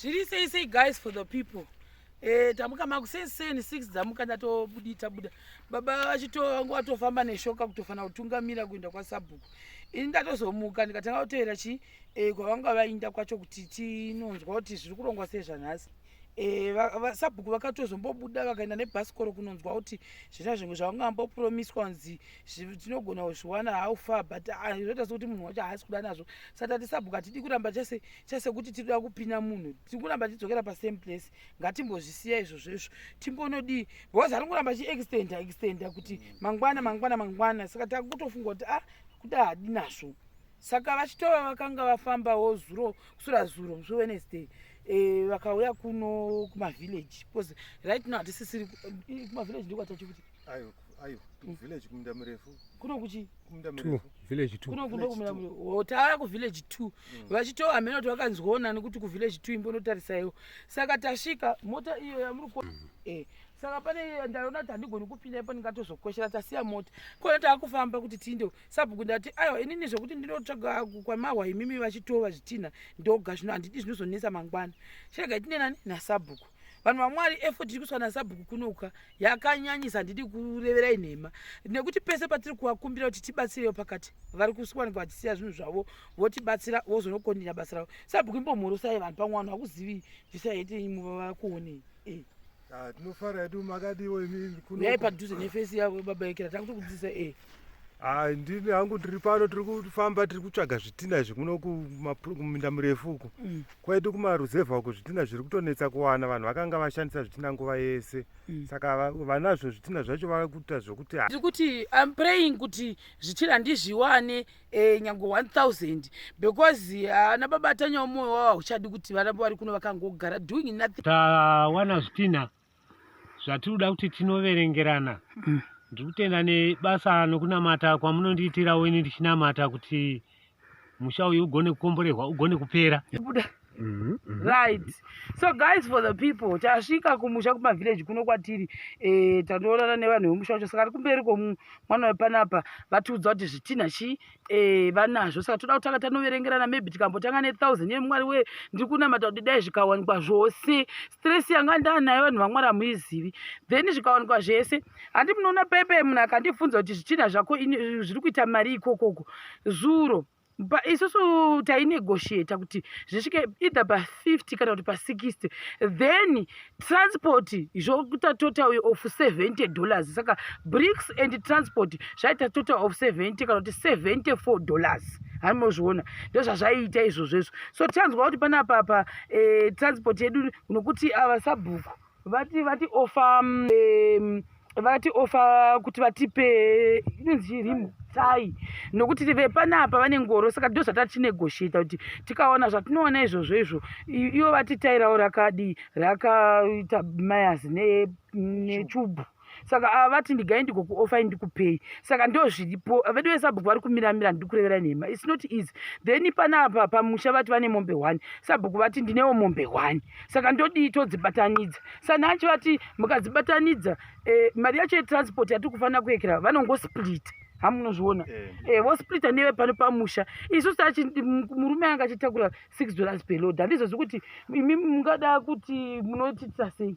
Zviri sei guys for the people. Tamuka makusenseni 6 dzamuka ndatobudita buda. Baba vachitova watofamba neshoka kutofana kutungamira kuenda kwaSabhuku. Ini ndatozomuka ndikatanga kuteera kwavanga vainda kwacho kuti tinonzwa kuti zviri kurongwa sei zvanhasi. Sabhuku vakatozombobuda vakaenda nebhasikoro kunonzwa kuti zvina zvimwe zvavangambopromiswa kunzi tinogona kuzviwana how far but zvoita sekuti munhu wacho haasi kuda nazvo. Saka tati Sabhuku hatidi kuramba chese kuti tiri kupinda munhu, tiri kuramba tidzokera pasame place. Ngatimbozvisiya izvozvo timbonodii because ari kuramba extenda kuti mangwana. Saka takutofunga kuti kuti hadi nazvo. Saka vachitova vakanga vafambawo kusura zuro musi Wednesday. Vakauya kuno kumavillage because right now hatisisiri kumavillage ndiko tachikuti ayo village kumunda murefu kuno kuchi kumunda murefu village 2 kuno kundo kumunda murefu tava kuvillage 2 vachitova hameno kuti vakanzwaona nekuti kuvillage 2 imbonotarisaiwo. Saka tasvika mota iyo yamuri saka pane ndaona kuti handigoni kupinda ipo ndingatozokoshera tasiya mota kona taakufamba kuti tiinde Sabhuku ndati aiwa inini zvokuti ndinotsvaga kwamahwa imimi vachitova zvitina ndoga zvino handidi zvinozonesa mangwana chirega tine nani naSabhuku. Vanhu vamwari effort iri kuiswa naSabhuku kunoka yakanyanyisa handidi kureverai nhema nekuti pese patiri kuvakumbira kuti tibatsirewo pakati vari kuwanikwa vachisiya zvinhu zvavo votibatsira vozonokondina basa ravo. Sabhuku imbomhorosai vanhu pamwana hakuzivi zvisaiti vakuonei tinofara edu makadiwo uyai padhuze nefesi yavo baba ekera takutokudzidzisa ndini hangu tiri pano tiri kufamba tiri kutsvaga zvitina izvi kuno kuminda murefu uku kwedu kumaruzevha uku zvitina zviri kutonetsa kuwana. Vanhu vakanga vashandisa zvitina nguva yese saka vanazvo zvitina zvacho vari kuita zvokuti tiri kuti I'm praying kuti zvitina ndizviwane nyange 1000 because hana babatanyawo mwoyo wavo hauchadi kuti varambo vari kuno vakangogara doing nothing. Tawana zvitina zvatinoda kuti tinoverengerana. Ndiri kutenda nebasa nokunamata kwamunondiitirawo ini ndichinamata kuti musha uyu ugone kukomborerwa ugone kupera. Right. So guys, for the people tasvika kumusha kumavillage kuno kwatiri tandoonana nevanhu vemusha wacho. Saka kumberi kwomwana wepanapa vatiudza kuti zvitina vanazvo. Saka toda kutanga tanoverengerana maybe tikambotanga ne1000 yemwari we ndiri kunamata kuti dai zvikawanikwa zvose stress yanga ndanayo vanhu vamwari hamuizivi then zvikawanikwa zvese handi munoona pepe munhu akandibvunza kuti zvitina zvako zviri kuita mari ikokoko zuro isusu tainegotiata kuti zvisvike either pa50 kana kuti pa60 then transport zvokuita total of $70. Saka bricks and transport zvaita total of 70 kana kuti $74 haimozviona ndo zvazvaita izvozvo. So tanzwa kuti panapa transport yedu nokuti ava Sabhuku vati offer kuti vatipe inonzi tai nokuti tive panapa vane ngoro. Saka ndo zvatachinegotiata kuti tikaona zvatinoona izvozvo ivo vatitairawo rakaita mayazi nechubhu. Saka vati ndigai ndigokuofai ndikupei. Saka ndo zviripo vedu veSabhuku vari kumiramira ndiri kurevera nhema. It's not easy. Then panapa pamusha vati vane mombe 1 Sabhuku vati ndinewo mombe 1. Saka ndodii todzibatanidza. Sananchi vati mukadzibatanidza mari yacho yetransport yatiri kufanira kuekera vanongosplit hamunozviona vosplita neve pano pamusha. Isusu murume anga achitakura $6 per load. Handizozvi kuti imi mungada kuti munotiita sei.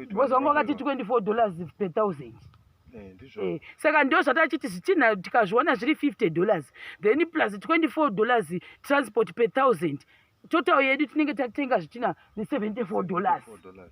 Because vanga vakati $24 per 1000. Saka ndio zvatachiti zvitina tikazviona zviri $50 then plus $24 transport per 1000 total yedu tinenge tatenga zvitina $74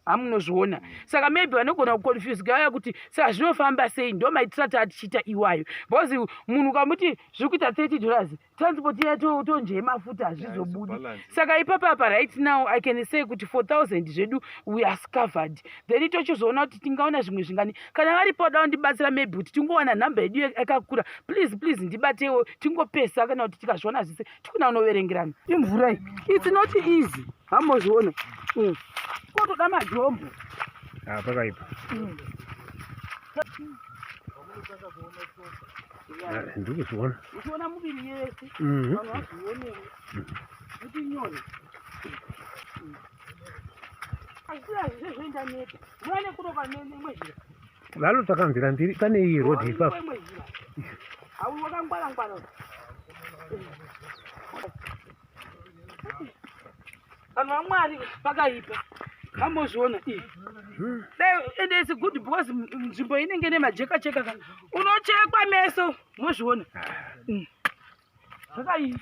hamunozviona. Saka maybe vanogona kuconfuse gaya kuti saka zvinofamba sei ndo maitirata atichiita iwayo because munhu ukamuti zviri kuita $30 transport yato tonje mafuta hazvizobudi. Saka ipapapa right now I can say kuti 4000 zvedu we are covered. Then tochizoona kuti tingaona zvimwe zvingani kana varipo da ndibatsira maybe kuti tingowana nhamba yedu yakakura please ndibatewo tingopesa kana kuti tikazviona zvise tikuna unoverengerana imvura iyi. It's not easy hamozviona kotoda majombo pakaipa ndiri kuzviona uchiona muviri yese vanhu vazvionewo kuti nyore azvizvezvoenda nepa muone kuroka nemwezvira vanotakamvira mbiri pane iyi rodhi ipapo au wakangwara vanhu vaMwari pakaipa ambozviona ende isi good because nzvimbo inenge nemajeka-cheka ka unochekwa meso mozviona zvakaipa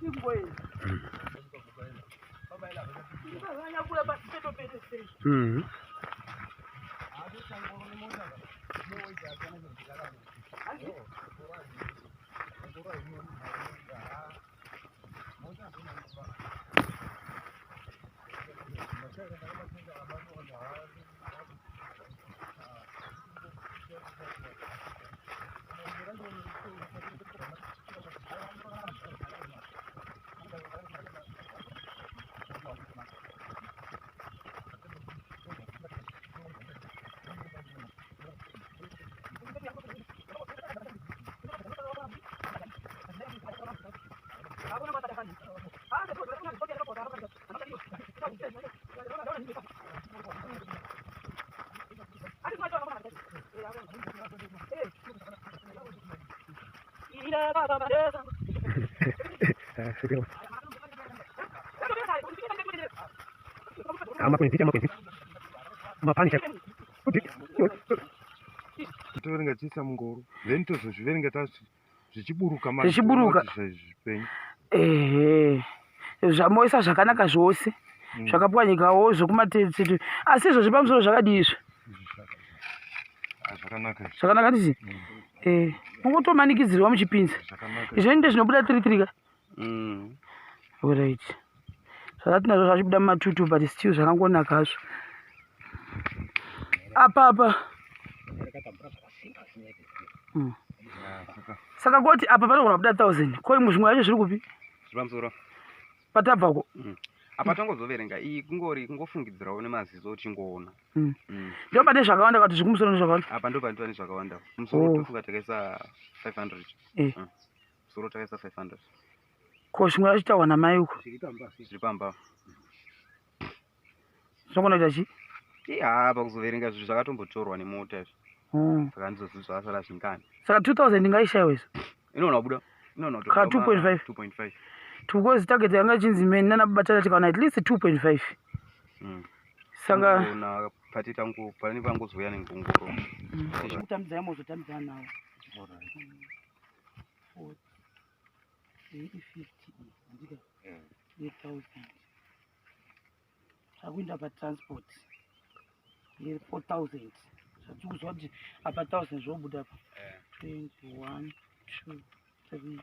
ingoenda vanyakura pasi petopetesei toverenga tiisa mungoro then tozozviverenga zvichiburuka zvipenyu zvamoisa zvakanaka zvose zvakapwanyikawo zvokumatetseti asi izvo zvepamusoro zvakadii izvo zvakanaka tizi ungotomanikidzirwa muchipinza izvo inde zvinobuda 33 ka alright zvakati nazvo zvachibuda mumatutu but still zvakangonaka hazvo apa saka koti apa panogona kubuda 1000 ko imwe zvimwe yacho zviri kupi zvapamusoro patabvako apa tangozoverenga iyi kungofungidzirawo nemaziso ochingoona ndo pane zvakawanda kuti zvikumusoro nezvakawanda apa ndo pane zvakawanda kumusoro tofunga takaisa 500 musoro takaisa 500 ko zvimwe yacho tawana mai uko zviri pamba zvogona kuita chi apa kuzoverenga zvinhu zvakatombotorwa nemota izvo saka ndizozvizvo asara zvingani saka 2000 ingaishayiwa izvo inoona buda ka 2.5 because target yanga chinzi meni nanabatata tikaona at least 2.5 saka na pati tangu pani pangozoya nengongoro kutamidza yamozotamidza nawo 50 ndika 3000 zvakuinda patransport 4000 zvatikuzwa kuti apa 1000 zvobuda pa 21 2 3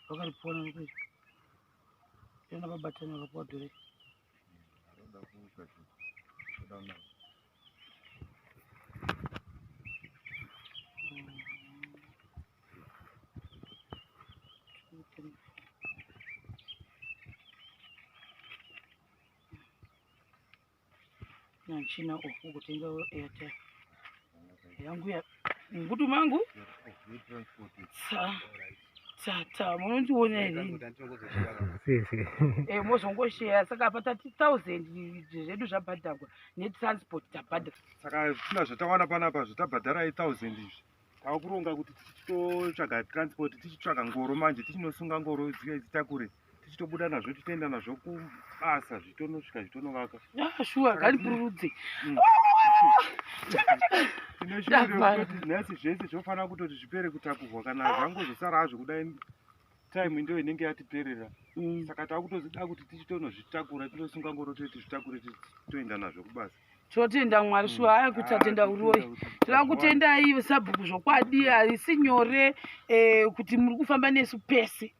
vakaripona nokuti ena vabatani vakapuwa dhore nanchina ukutenga airtime yangu ya ngutu mangu ta munondiona here mozongosheya saka apa 30,000 zvedu zvabhadharwa netransport tabhadhara saka tina zvatawana panapa zvatabhadhara 1000 izvi tava kuronga kuti tichitotsvaga transport tichitsvaga ngoro manje tichinosunga ngoro dzitakure tichitobuda nazvo tichienda nazvo kubasa zvitonosvika zvitonovaka shuwa ganipururudze nhasi zvese zvofanira kutoti zvipere kutakurwa kana zvangozosara hazvo kudai time ndo inenge yatiperera saka tava kutozoda kuti tichitonozvitakura tinosunga ngoro toti zvitakure tichitoenda nazvo kubasa totenda Mwari shuwa haya kuti tatenda uroi tava kutendai sabhuku zvokwadi harisi nyore kuti muri kufamba nesu pese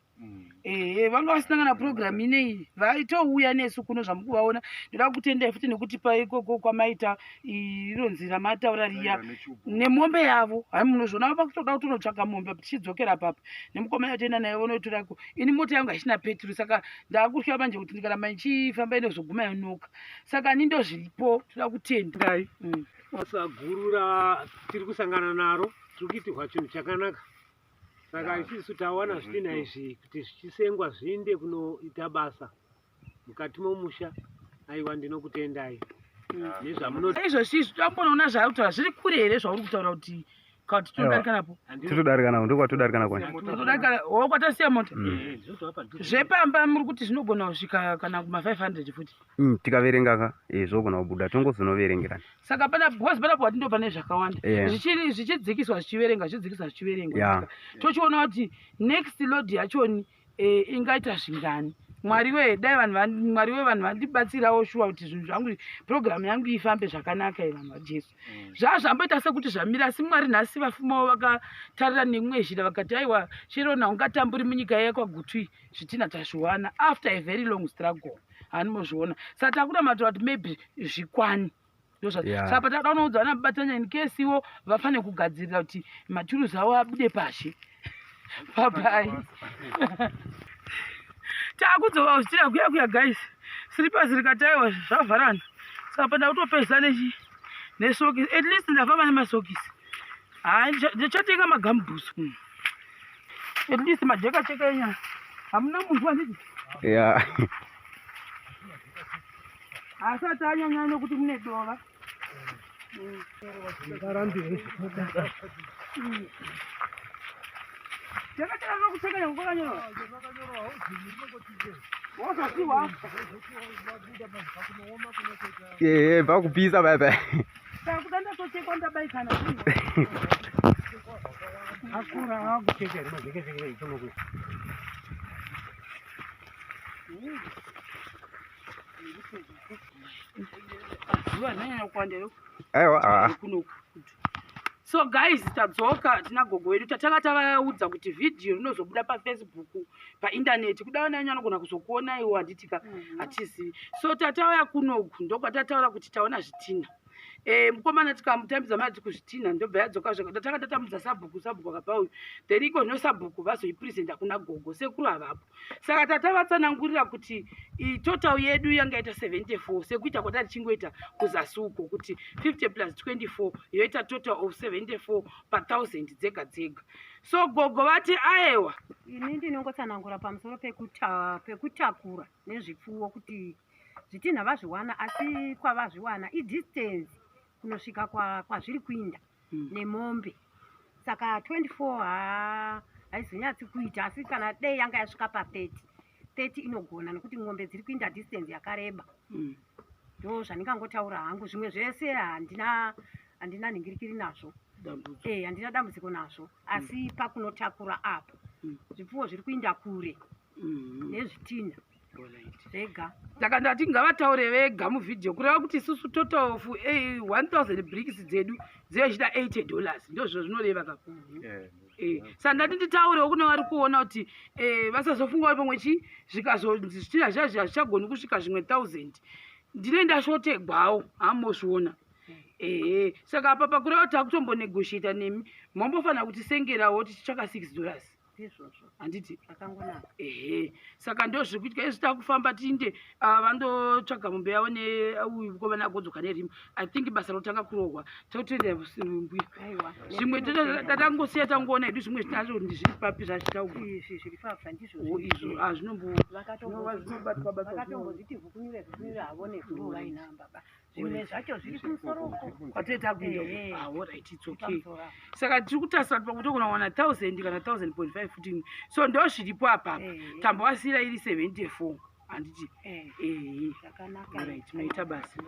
vanga vasina kana program inei vaitouya nesu kuno zvamukuvaona ndoda kutendai futi nekuti paikoko kwamaita ironzi ramataura riya nemombe yavo hai munozvona vakutoda kutonotsvaka mombe tichidzokera papa nemukomana toenda naye vonotorako ini mota yangu haisina peturu saka ndakutya manje kuti ndikaramba ichifamba inozoguma yonoka saka ni ndo zviripo toda kutenda basa guru ratiri kusangana naro tiri kuitirwa chinhu chakanaka saka isusu tawana zvidina izvi kuti zvichisengwa zviinde kunoita basa mukati momusha aiwa ndinokutendai nezvamuno izvo tambonoona zvaari kutaura zviri kure here zvauri kutaura kuti kuti todarika napo titodarika nawo ndokwatodarika nakona todarika kwatasiya mota zvepamba muri kuti zvinogona kusvika kana kuma 500 futi tikaverengaka zvogona kubuda tongozonoverengerana saka because panapo hati ndo pane zvakawanda zvichidzikiswa zvichiverenga tochiona kuti next load yachoni ingaita zvingani. Mwari we vanhu vandibatsirawo shuwa kuti zvinhu zvangu program yangu ifambe zvakanaka vanhu vaJesu. Zvamboita sekuti zvamira asi Mwari nhasi vafumawo vakatarira nemwe zhira vakati aiwa chero na ungatamburi munyika yakwagutwi zvitina tazviwana after a very long struggle hanimozviona saka takuda matova kuti maybe zvikwani saka takaonaudza vana mubatanya in case iwo vafane kugadzirira kuti maturuzi avo abude pashi. Bye. Takudzoka kuchitira kuya guys. Slippers rikataiwa zvavharana. Saka pada kutopesa nesokisi. At least ndafamba nemasokisi. Ndichatenga magamboots. At least majeka cheka enya. Hamuna muntu wanditi. Yeah. Asati anyanya kuti mune dova. Vakupisa baba. So guys, tadzoka tina gogo wedu tatanga tavaudza kuti video rinozobuda paFacebook paindaneti kudawa nanyanya anogona kuzokuona iwo handitika hatizivi. So tatauya kunoku ndokwatataura kuti taona zvitina. Mukomana tikamutambidza mati kuzvitina ndobva yadzoka zvaka tatanga tatamudza sabhuku akabva uyu then iko zvino sabhuku vazoipresenta kuna gogo sekuru havapo. Saka tatavatsanangurira kuti total yedu yanga ita 74 sekuita kwatari chingoita kuzasuko kuti 50 plus 24 yoita total of 74 per 1000 dzega dzega. So gogo vati aewa ini ndinongotsanangura pamusoro pekutakura nezvipfuwo kuti zvitinha vazviwana asi kwavazviwana idistance kunosvika kwazviri kuinda nemombe. Saka 24 haizonyatsi kuita asi kana dei yanga yasvika pa30 inogona nekuti ngombe dziri kuinda distance yakareba. Ndo zvandingangotaura hangu zvimwe zvese handina nhingirikiri nazvo. Handina dambudziko nazvo asi pakunotakura apo zvipfuwo zviri kuinda kure nezvitinha zvega. Saka ndati ngavataure vega muvhidhiyo kureva kuti isusu total of 1000 bricks dzedu dzinochita $80 ndozvo zvinoreva kakuru. Saka ndati nditaurewo kune vari kuona kuti vasazofunga pamwe zvikazonzi zvitina zvazvo hazvichagoni kusvika zvimwe 1000 ndinoenda shotegwawo hamozviona. Saka apa pakureva kuti takutombonegoshieta nemi mambofanira kutisengerawo tichitsvaka $6 handiti akangonaka. Saka ndo zviri kuitika izvi takufamba tinde vandotsvaga mombe yavo neuyu mukomana agodzoka nerima. I think basa rotanga kurohwa takutoenda mbuya zvimwe tatangosiya tangoona hedu zvimwe zvinacho kuti zviri papi zvachitaugwa zviri papi izvo zvakatombodziti vhukunyure havo nezuro vainamba zvimwe zvacho zviri kumusoroku kwatoita kuenda right it's okay. Saka tiri kutasira kuti pamwe togona kuwana 1000 kana 1000.5 futi. So ndo zviripo apapa tambowasira iri 74 handiti zvakanaka right maita basi.